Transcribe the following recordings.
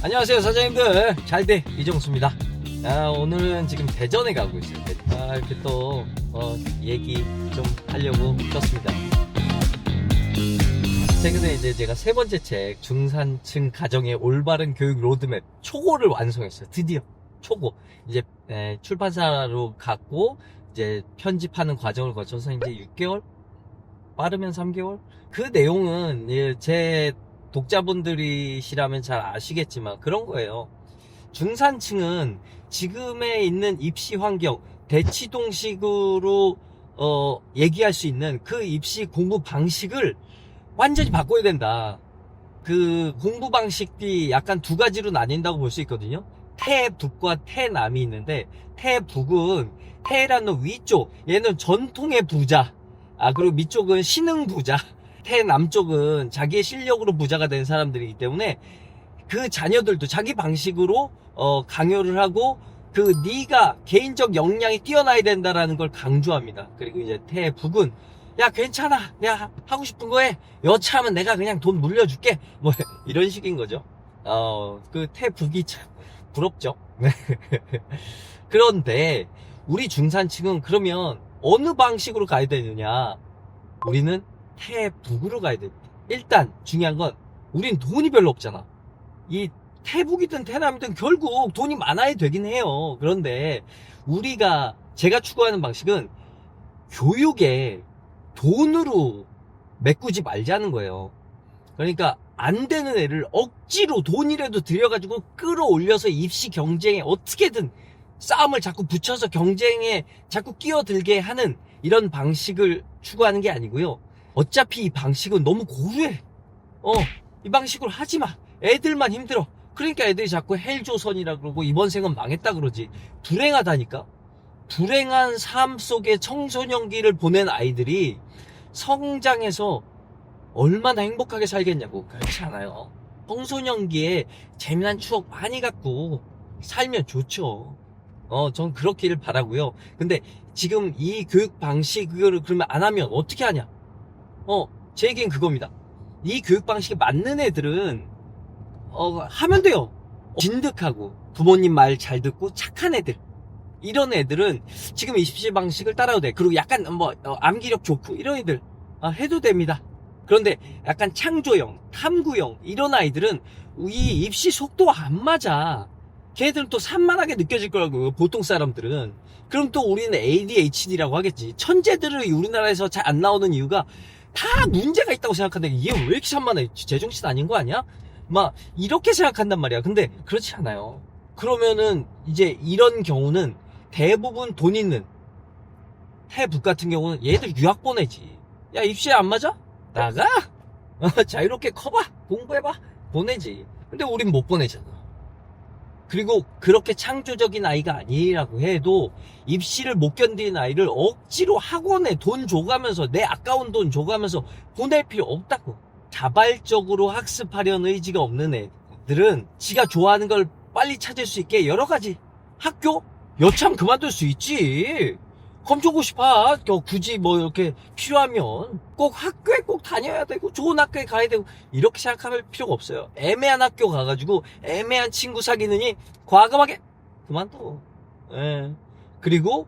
안녕하세요 사장님들, 잘돼 이정수입니다. 오늘은 지금 대전에 가고 있어요. 이렇게 또 얘기 좀 하려고 켰습니다. 최근에 이제 제가 세 번째 책 중산층 가정의 올바른 교육 로드맵 초고를 완성했어요. 드디어 초고. 이제 출판사로 갔고 이제 편집하는 과정을 거쳐서 이제 6개월, 빠르면 3개월. 그 내용은 제 독자분들이시라면 잘 아시겠지만 그런 거예요. 중산층은 지금에 있는 입시 환경, 대치동식으로 얘기할 수 있는 그 입시 공부 방식을 완전히 바꿔야 된다. 그 공부 방식이 약간 두 가지로 나뉜다고 볼 수 있거든요. 태북과 태남이 있는데, 태북은 태라는 위쪽, 얘는 전통의 부자, 그리고 밑쪽은 신흥 부자. 태남쪽은 자기의 실력으로 부자가 된 사람들이기 때문에 그 자녀들도 자기 방식으로 강요를 하고, 그 네가 개인적 역량이 뛰어나야 된다라는 걸 강조합니다. 그리고 이제 태북은 야 괜찮아, 야 하고 싶은 거 해, 여차하면 내가 그냥 돈 물려줄게, 뭐 이런 식인 거죠. 그 태북이 참 부럽죠. 그런데 우리 중산층은 그러면 어느 방식으로 가야 되느냐? 우리는 태북으로 가야 됩니다. 일단 중요한 건 우린 돈이 별로 없잖아. 이 태북이든 태남이든 결국 돈이 많아야 되긴 해요. 그런데 제가 추구하는 방식은 교육에 돈으로 메꾸지 말자는 거예요. 그러니까 안 되는 애를 억지로 돈이라도 들여가지고 끌어올려서 입시 경쟁에 어떻게든 싸움을 자꾸 붙여서 경쟁에 자꾸 끼어들게 하는 이런 방식을 추구하는 게 아니고요. 어차피 이 방식은 너무 고루해. 이 방식으로 하지마. 애들만 힘들어. 그러니까 애들이 자꾸 헬조선이라 그러고 이번 생은 망했다 그러지. 불행하다니까. 불행한 삶 속에 청소년기를 보낸 아이들이 성장해서 얼마나 행복하게 살겠냐고. 그렇지 않아요. 청소년기에 재미난 추억 많이 갖고 살면 좋죠. 전 그렇기를 바라고요. 근데 지금 이 교육 방식을 그러면 안 하면 어떻게 하냐? 제 얘기는 그겁니다. 이 교육 방식에 맞는 애들은 하면 돼요. 진득하고 부모님 말 잘 듣고 착한 애들, 이런 애들은 지금 입시 방식을 따라도 돼. 그리고 약간 암기력 좋고 이런 애들 해도 됩니다. 그런데 약간 창조형, 탐구형 이런 아이들은 이 입시 속도가 안 맞아. 걔들은 또 산만하게 느껴질 거라고요, 보통 사람들은. 그럼 또 우리는 ADHD라고 하겠지. 천재들을 우리나라에서 잘 안 나오는 이유가 다 문제가 있다고 생각하는데, 얘 왜 이렇게 산만해? 제정신 아닌 거 아니야? 막 이렇게 생각한단 말이야. 근데 그렇지 않아요. 그러면은 이제 이런 경우는 대부분 돈 있는 태북 같은 경우는 얘들 유학 보내지. 야, 입시에 안 맞아? 나가? 자유롭게 커봐, 공부해봐, 보내지. 근데 우린 못 보내잖아. 그리고 그렇게 창조적인 아이가 아니라고 해도 입시를 못 견디는 아이를 억지로 학원에 돈 줘가면서, 내 아까운 돈 줘가면서 보낼 필요 없다고. 자발적으로 학습하려는 의지가 없는 애들은 지가 좋아하는 걸 빨리 찾을 수 있게 여러 가지 학교? 여참 그만둘 수 있지. 검정고 싶어. 굳이 이렇게 필요하면 꼭 학교에 꼭 다녀야 되고 좋은 학교에 가야 되고 이렇게 생각할 필요가 없어요. 애매한 학교 가가지고 애매한 친구 사귀느니 과감하게 그만둬. 그리고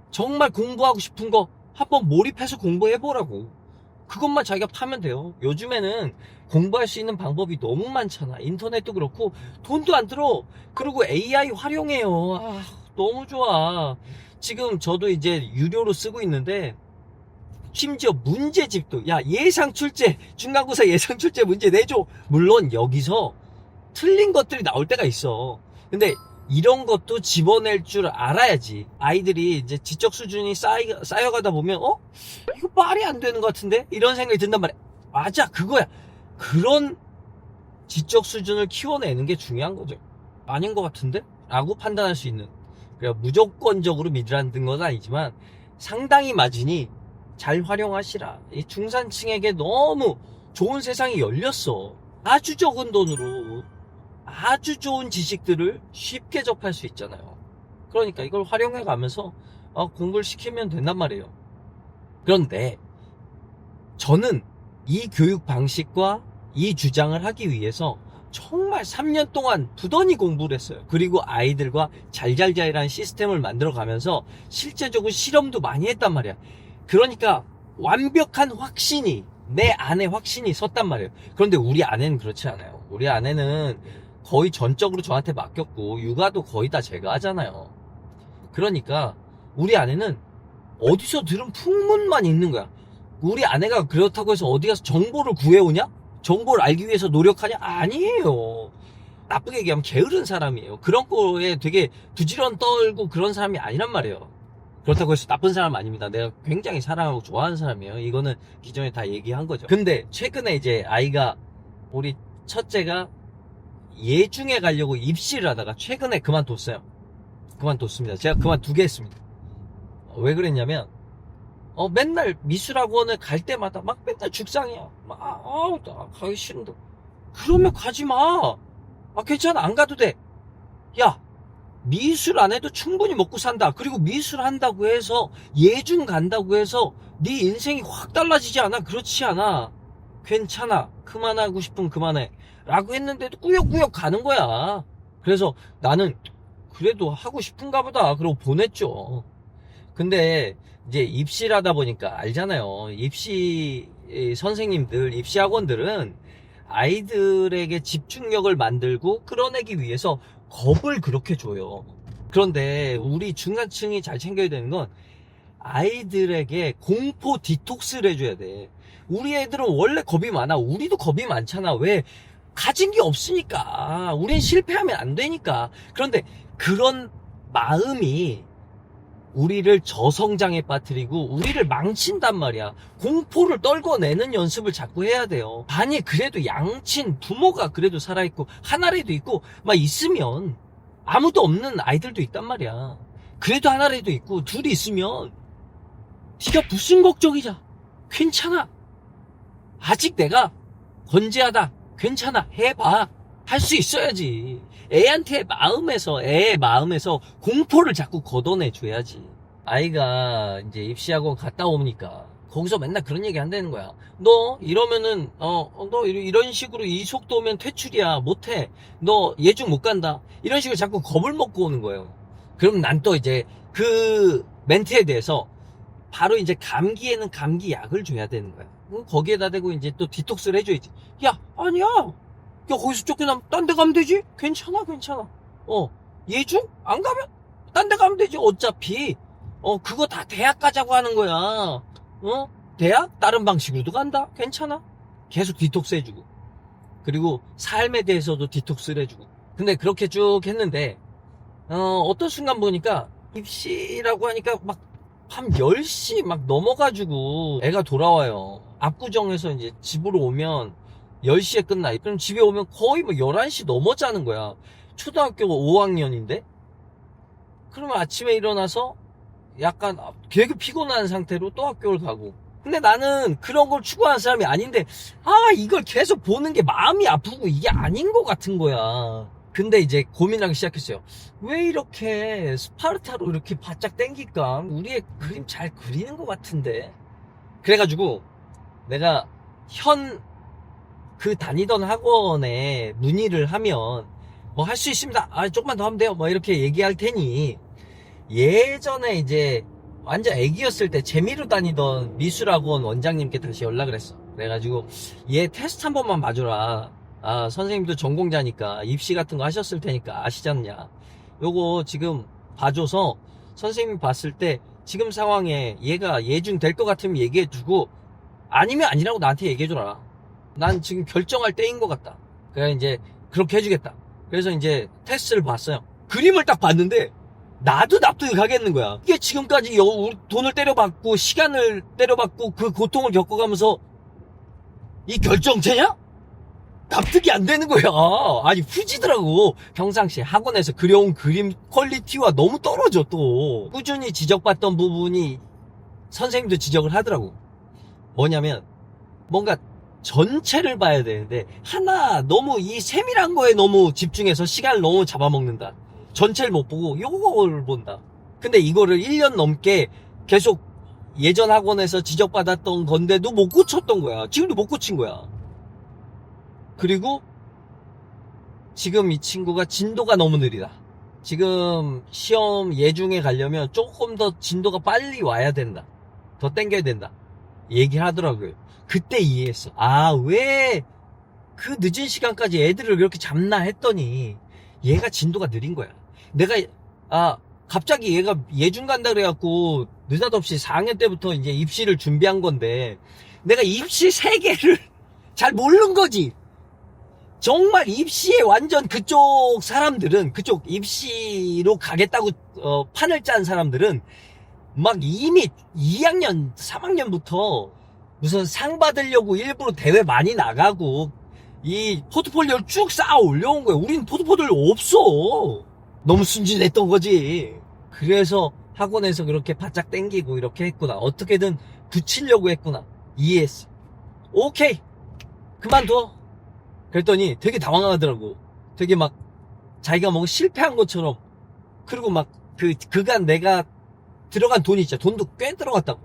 정말 공부하고 싶은 거 한번 몰입해서 공부해보라고. 그것만 자기가 파면 돼요. 요즘에는 공부할 수 있는 방법이 너무 많잖아. 인터넷도 그렇고 돈도 안 들어. 그리고 AI 활용해요. 너무 좋아. 지금 저도 이제 유료로 쓰고 있는데, 심지어 문제집도, 예상출제, 중간고사 예상출제 문제 내줘. 물론 여기서 틀린 것들이 나올 때가 있어. 근데 이런 것도 집어낼 줄 알아야지. 아이들이 이제 지적 수준이 쌓여가다 보면 이거 말이 안 되는 것 같은데? 이런 생각이 든단 말이야. 맞아, 그거야. 그런 지적 수준을 키워내는 게 중요한 거죠. 아닌 것 같은데? 라고 판단할 수 있는. 그러니까 무조건적으로 믿으라는 건 아니지만 상당히 맞으니 잘 활용하시라. 이 중산층에게 너무 좋은 세상이 열렸어. 아주 적은 돈으로 아주 좋은 지식들을 쉽게 접할 수 있잖아요. 그러니까 이걸 활용해 가면서 공부를 시키면 된단 말이에요. 그런데 저는 이 교육 방식과 이 주장을 하기 위해서 정말 3년 동안 부단히 공부를 했어요. 그리고 아이들과 잘잘잘이라는 시스템을 만들어 가면서 실제적으로 실험도 많이 했단 말이야. 그러니까 완벽한 확신이, 내 안에 확신이 섰단 말이에요. 그런데 우리 아내는 그렇지 않아요. 우리 아내는 거의 전적으로 저한테 맡겼고 육아도 거의 다 제가 하잖아요. 그러니까 우리 아내는 어디서 들은 풍문만 있는 거야. 우리 아내가 그렇다고 해서 어디 가서 정보를 구해오냐? 정보를 알기 위해서 노력하냐? 아니에요. 나쁘게 얘기하면 게으른 사람이에요. 그런 거에 되게 부지런 떨고 그런 사람이 아니란 말이에요. 그렇다고 해서 나쁜 사람 아닙니다. 내가 굉장히 사랑하고 좋아하는 사람이에요. 이거는 기존에 다 얘기한 거죠. 근데 최근에 이제 아이가, 우리 첫째가 예중에 가려고 입시를 하다가 최근에 그만뒀어요. 그만뒀습니다. 제가 그만두게 했습니다. 왜 그랬냐면 맨날 미술학원을 갈 때마다 막 맨날 죽상이야. 나 가기 싫은데. 그러면 가지 마. 괜찮아. 안 가도 돼. 야, 미술 안 해도 충분히 먹고 산다. 그리고 미술 한다고 해서, 예중 간다고 해서 네 인생이 확 달라지지 않아. 그렇지 않아. 괜찮아. 그만하고 싶으면 그만해. 라고 했는데도 꾸역꾸역 가는 거야. 그래서 나는 그래도 하고 싶은가 보다. 그러고 보냈죠. 근데 이제 입시를 하다 보니까 알잖아요. 입시 선생님들, 입시 학원들은 아이들에게 집중력을 만들고 끌어내기 위해서 겁을 그렇게 줘요. 그런데 우리 중간층이 잘 챙겨야 되는 건 아이들에게 공포 디톡스를 해줘야 돼. 우리 애들은 원래 겁이 많아. 우리도 겁이 많잖아. 왜? 가진 게 없으니까. 우린 실패하면 안 되니까. 그런데 그런 마음이 우리를 저성장에 빠뜨리고 우리를 망친단 말이야. 공포를 떨궈내는 연습을 자꾸 해야 돼요. 아니 그래도 양친 부모가 그래도 살아있고 하나라도 있고 막 있으면, 아무도 없는 아이들도 있단 말이야. 그래도 하나라도 있고 둘이 있으면 네가 무슨 걱정이자. 괜찮아. 아직 내가 건재하다. 괜찮아. 해봐. 할 수 있어야지. 애의 마음에서 공포를 자꾸 걷어내줘야지. 아이가 이제 입시학원 갔다 오니까 거기서 맨날 그런 얘기 한다는 거야. 너 이러면은 너 이런 식으로 이 속도면 퇴출이야. 못해. 너 예중 못 간다. 이런 식으로 자꾸 겁을 먹고 오는 거예요. 그럼 난 또 이제 그 멘트에 대해서 바로 이제 감기에는 감기 약을 줘야 되는 거야. 거기에다 대고 이제 또 디톡스를 해줘야지. 야, 아니야. 야, 거기서 쫓겨나면 딴 데 가면 되지? 괜찮아. 예중? 안 가면 딴 데 가면 되지. 어차피 그거 다 대학 가자고 하는 거야. 대학? 다른 방식으로도 간다. 괜찮아. 계속 디톡스 해주고. 그리고 삶에 대해서도 디톡스를 해주고. 근데 그렇게 쭉 했는데 어떤 순간 보니까 입시라고 하니까 막 밤 10시 막 넘어가지고 애가 돌아와요. 압구정에서 이제 집으로 오면 10시에 끝나. 그럼 집에 오면 거의 뭐 11시 넘어자는 거야. 초등학교 5학년인데? 그러면 아침에 일어나서 약간 되게 피곤한 상태로 또 학교를 가고. 근데 나는 그런 걸 추구하는 사람이 아닌데, 이걸 계속 보는 게 마음이 아프고 이게 아닌 것 같은 거야. 근데 이제 고민하기 시작했어요. 왜 이렇게 스파르타로 이렇게 바짝 땡길까? 우리의 그림 잘 그리는 것 같은데. 그래가지고 내가 그 다니던 학원에 문의를 하면 뭐 할 수 있습니다. 조금만 더 하면 돼요. 뭐 이렇게 얘기할 테니, 예전에 이제 완전 애기였을 때 재미로 다니던 미술학원 원장님께 다시 연락을 했어. 그래가지고 얘 테스트 한 번만 봐줘라. 선생님도 전공자니까 입시 같은 거 하셨을 테니까 아시지 않냐. 요거 지금 봐줘서 선생님이 봤을 때 지금 상황에 얘가 예중 될 것 같으면 얘기해주고, 아니면 아니라고 나한테 얘기해줘라. 난 지금 결정할 때인 것 같다. 그래 이제 그렇게 해주겠다. 그래서 이제 테스트를 봤어요. 그림을 딱 봤는데 나도 납득이 가겠는 거야. 이게 지금까지 돈을 때려받고 시간을 때려받고 그 고통을 겪어가면서 이 결정체냐? 납득이 안 되는 거야. 아니 후지더라고. 평상시에 학원에서 그려온 그림 퀄리티와 너무 떨어져. 또 꾸준히 지적받던 부분이 선생님도 지적을 하더라고. 뭐냐면 뭔가 전체를 봐야 되는데 너무 이 세밀한 거에 너무 집중해서 시간을 너무 잡아먹는다. 전체를 못 보고 요걸 본다. 근데 이거를 1년 넘게 계속 예전 학원에서 지적받았던 건데도 못 고쳤던 거야. 지금도 못 고친 거야. 그리고 지금 이 친구가 진도가 너무 느리다. 지금 시험 예중에 가려면 조금 더 진도가 빨리 와야 된다. 더 땡겨야 된다. 얘기를 하더라고요. 그때 이해했어. 아, 왜 그 늦은 시간까지 애들을 그렇게 잡나 했더니 얘가 진도가 느린 거야. 내가 갑자기 얘가 예중 간다 그래갖고 느닷없이 4학년 때부터 이제 입시를 준비한 건데 내가 입시 세계를 잘 모르는 거지. 정말 입시에 완전 그쪽 사람들은, 그쪽 입시로 가겠다고 판을 짠 사람들은 막 이미 2학년 3학년부터 무슨 상 받으려고 일부러 대회 많이 나가고 이 포트폴리오를 쭉 쌓아 올려온 거야. 우린 포트폴리오 없어. 너무 순진했던 거지. 그래서 학원에서 그렇게 바짝 땡기고 이렇게 했구나. 어떻게든 붙이려고 했구나. 이해했어. 오케이, 그만둬. 그랬더니 되게 당황하더라고. 되게 막 자기가 뭔가 실패한 것처럼. 그리고 막 그간 내가 들어간 돈이 있잖아. 돈도 꽤 들어갔다고.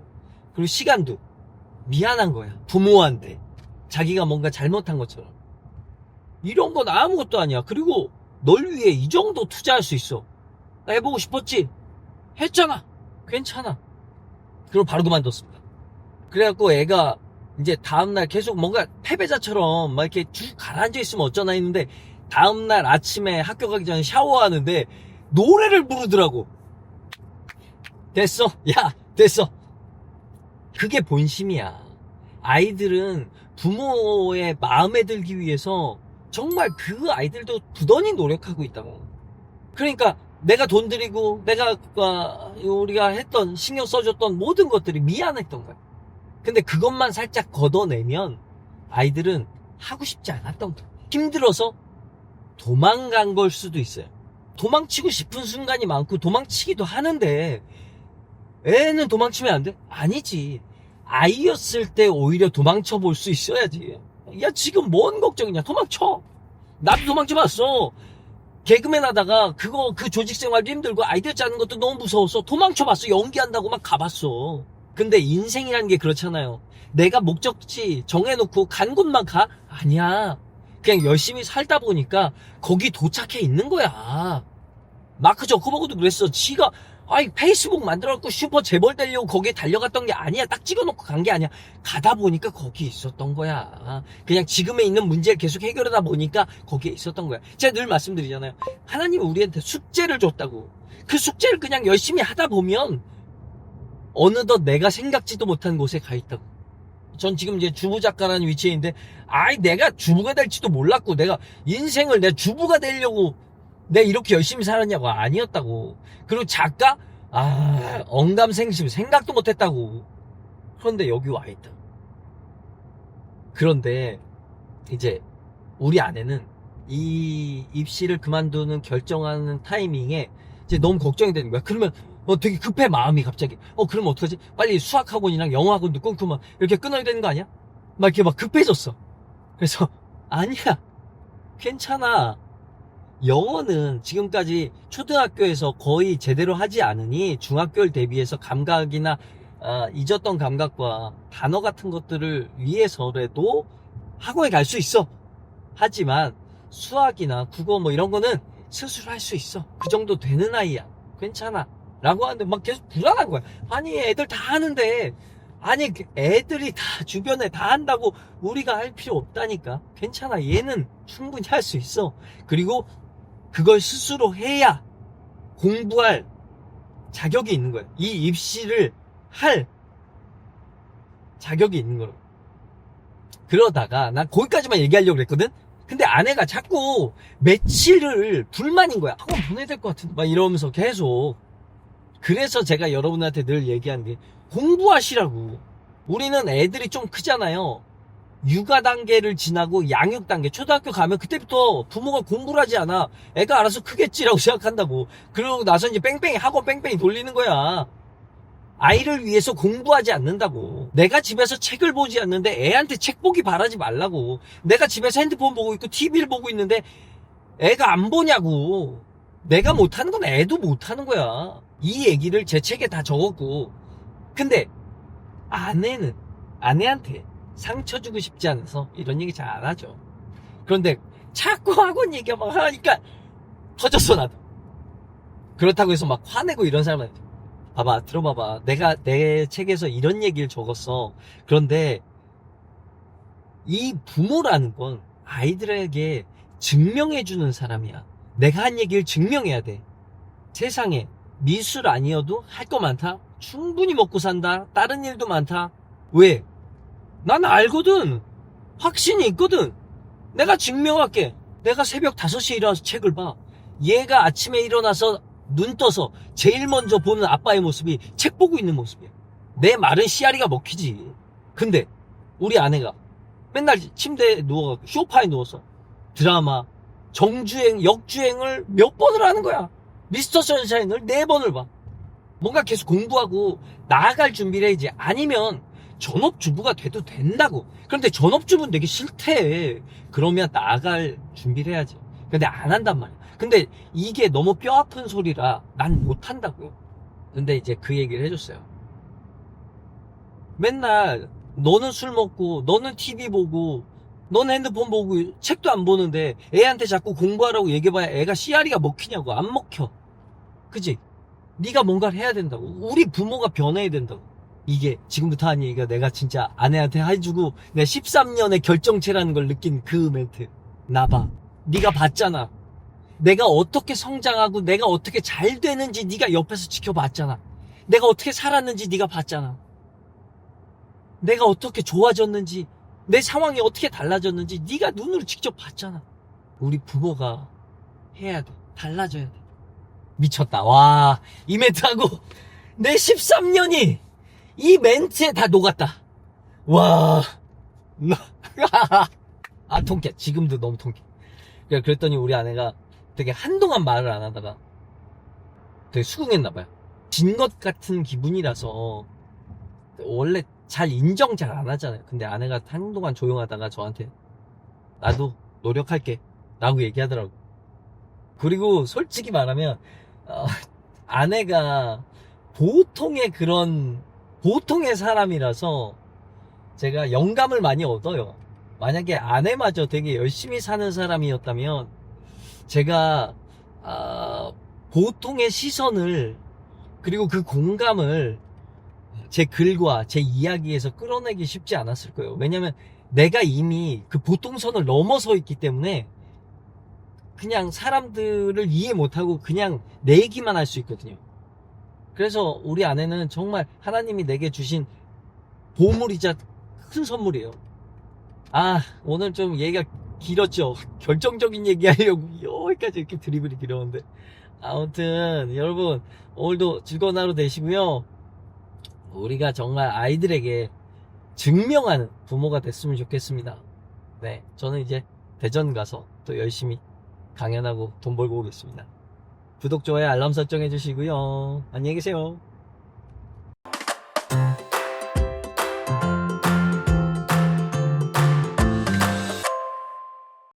그리고 시간도 미안한 거야. 부모한테 자기가 뭔가 잘못한 것처럼. 이런 건 아무것도 아니야. 그리고 널 위해 이 정도 투자할 수 있어. 나 해보고 싶었지? 했잖아. 괜찮아. 그리고 바로 그만뒀습니다. 그래갖고 애가 이제 다음날 계속 뭔가 패배자처럼 막 이렇게 쭉 가라앉아 있으면 어쩌나 했는데 다음날 아침에 학교 가기 전에 샤워하는데 노래를 부르더라고. 됐어. 야, 됐어. 그게 본심이야. 아이들은 부모의 마음에 들기 위해서 정말 그 아이들도 부단히 노력하고 있다고. 그러니까 내가 돈 들이고 내가 우리가 했던 신경 써줬던 모든 것들이 미안했던 거야. 근데 그것만 살짝 걷어내면 아이들은 하고 싶지 않았던 거야. 힘들어서 도망간 걸 수도 있어요. 도망치고 싶은 순간이 많고 도망치기도 하는데 애는 도망치면 안 돼? 아니지. 아이였을 때 오히려 도망쳐 볼 수 있어야지. 야, 지금 뭔 걱정이냐? 도망쳐. 나도 도망쳐봤어. 개그맨 하다가 그 조직 생활도 힘들고 아이디어 짜는 것도 너무 무서워서 도망쳐봤어. 연기한다고 막 가봤어. 근데 인생이라는 게 그렇잖아요. 내가 목적지 정해놓고 간 곳만 가? 아니야. 그냥 열심히 살다 보니까 거기 도착해 있는 거야. 마크 저커버그도 그랬어. 지가 페이스북 만들어갖고 슈퍼 재벌 되려고 거기에 달려갔던 게 아니야. 딱 찍어놓고 간 게 아니야. 가다 보니까 거기 있었던 거야. 그냥 지금에 있는 문제를 계속 해결하다 보니까 거기에 있었던 거야. 제가 늘 말씀드리잖아요. 하나님은 우리한테 숙제를 줬다고. 그 숙제를 그냥 열심히 하다 보면 어느덧 내가 생각지도 못한 곳에 가 있다고. 전 지금 이제 주부 작가라는 위치에 있는데 내가 주부가 될지도 몰랐고 내가 인생을 내 주부가 되려고 내가 이렇게 열심히 살았냐고. 아니었다고. 그리고 작가? 언감생심 생각도 못했다고. 그런데 여기 와 있다. 그런데 이제 우리 아내는 이 입시를 그만두는 결정하는 타이밍에 이제 너무 걱정이 되는 거야. 그러면 되게 급해 마음이 갑자기. 그러면 어떡하지? 빨리 수학학원이랑 영어학원도 끊고 막 이렇게 끊어야 되는 거 아니야? 막 이렇게 막 급해졌어. 그래서 아니야, 괜찮아. 영어는 지금까지 초등학교에서 거의 제대로 하지 않으니 중학교를 대비해서 감각이나 잊었던 감각과 단어 같은 것들을 위해서라도 학원에 갈 수 있어. 하지만 수학이나 국어 뭐 이런 거는 스스로 할 수 있어. 그 정도 되는 아이야. 괜찮아. 라고 하는데 막 계속 불안한 거야. 아니, 애들 다 하는데, 애들이 다 주변에 다 한다고 우리가 할 필요 없다니까. 괜찮아. 얘는 충분히 할 수 있어. 그리고 그걸 스스로 해야 공부할 자격이 있는 거야. 이 입시를 할 자격이 있는 거야. 그러다가 난 거기까지만 얘기하려고 그랬거든. 근데 아내가 자꾸 며칠을 불만인 거야. 학원 보내야 될 것 같은데 막 이러면서 계속. 그래서 제가 여러분한테 늘 얘기하는 게 공부하시라고. 우리는 애들이 좀 크잖아요. 육아 단계를 지나고 양육 단계, 초등학교 가면 그때부터 부모가 공부를 하지 않아. 애가 알아서 크겠지라고 생각한다고. 그러고 나서 이제 뺑뺑이 학원 뺑뺑이 돌리는 거야. 아이를 위해서 공부하지 않는다고. 내가 집에서 책을 보지 않는데 애한테 책 보기 바라지 말라고. 내가 집에서 핸드폰 보고 있고 TV를 보고 있는데 애가 안 보냐고. 내가 못하는 건 애도 못하는 거야. 이 얘기를 제 책에 다 적었고. 근데 아내한테 상처 주고 싶지 않아서 이런 얘기 잘 안 하죠. 그런데 자꾸 학원 얘기 막 하니까 터졌어, 나도. 그렇다고 해서 막 화내고 이런 사람은 아니야. 봐봐, 들어봐봐. 내가 내 책에서 이런 얘기를 적었어. 그런데 이 부모라는 건 아이들에게 증명해주는 사람이야. 내가 한 얘기를 증명해야 돼. 세상에 미술 아니어도 할 거 많다. 충분히 먹고 산다. 다른 일도 많다. 왜? 난 알거든. 확신이 있거든. 내가 증명할게. 내가 새벽 5시에 일어나서 책을 봐. 얘가 아침에 일어나서 눈 떠서 제일 먼저 보는 아빠의 모습이 책 보고 있는 모습이야. 내 말은 씨알이가 먹히지. 근데 우리 아내가 맨날 침대에 누워, 소파에 누워서 드라마, 정주행, 역주행을 몇 번을 하는 거야. 미스터 선샤인을 4번을 봐. 뭔가 계속 공부하고 나아갈 준비를 해야지. 아니면 전업주부가 돼도 된다고. 그런데 전업주부는 되게 싫대. 그러면 나아갈 준비를 해야지. 근데 안 한단 말이야. 근데 이게 너무 뼈아픈 소리라 난 못한다고요. 근데 이제 그 얘기를 해줬어요. 맨날 너는 술 먹고 너는 TV 보고 너는 핸드폰 보고 책도 안 보는데 애한테 자꾸 공부하라고 얘기해봐야 애가 씨알이가 먹히냐고. 안 먹혀. 그치? 네가 뭔가를 해야 된다고. 우리 부모가 변해야 된다고. 이게 지금부터 한 얘기가 내가 진짜 아내한테 해주고 내가 13년의 결정체라는 걸 느낀 그 멘트. 나봐. 네가 봤잖아. 내가 어떻게 성장하고 내가 어떻게 잘 되는지 네가 옆에서 지켜봤잖아. 내가 어떻게 살았는지 네가 봤잖아. 내가 어떻게 좋아졌는지, 내 상황이 어떻게 달라졌는지 네가 눈으로 직접 봤잖아. 우리 부모가 해야 돼. 달라져야 돼. 미쳤다. 와, 이 멘트하고 내 13년이 이 멘트에 다 녹았다. 와, 아, 통쾌. 지금도 너무 통쾌. 그랬더니 우리 아내가 되게 한동안 말을 안 하다가 되게 수긍했나봐요. 진 것 같은 기분이라서. 원래 잘 인정 잘 안 하잖아요. 근데 아내가 한동안 조용하다가 저한테 나도 노력할게 라고 얘기하더라고. 그리고 솔직히 말하면 아내가 보통의 사람이라서 제가 영감을 많이 얻어요. 만약에 아내마저 되게 열심히 사는 사람이었다면 제가 보통의 시선을 그리고 그 공감을 제 글과 제 이야기에서 끌어내기 쉽지 않았을 거예요. 왜냐면 내가 이미 그 보통선을 넘어서 있기 때문에 그냥 사람들을 이해 못하고 그냥 내 얘기만 할 수 있거든요. 그래서 우리 아내는 정말 하나님이 내게 주신 보물이자 큰 선물이에요. 아, 오늘 좀 얘기가 길었죠. 결정적인 얘기 하려고 여기까지 이렇게 드리블이 길었는데, 아무튼 여러분 오늘도 즐거운 하루 되시고요. 우리가 정말 아이들에게 증명하는 부모가 됐으면 좋겠습니다. 네, 저는 이제 대전 가서 또 열심히 강연하고 돈 벌고 오겠습니다. 구독, 좋아요, 알람 설정 해주시고요. 안녕히 계세요.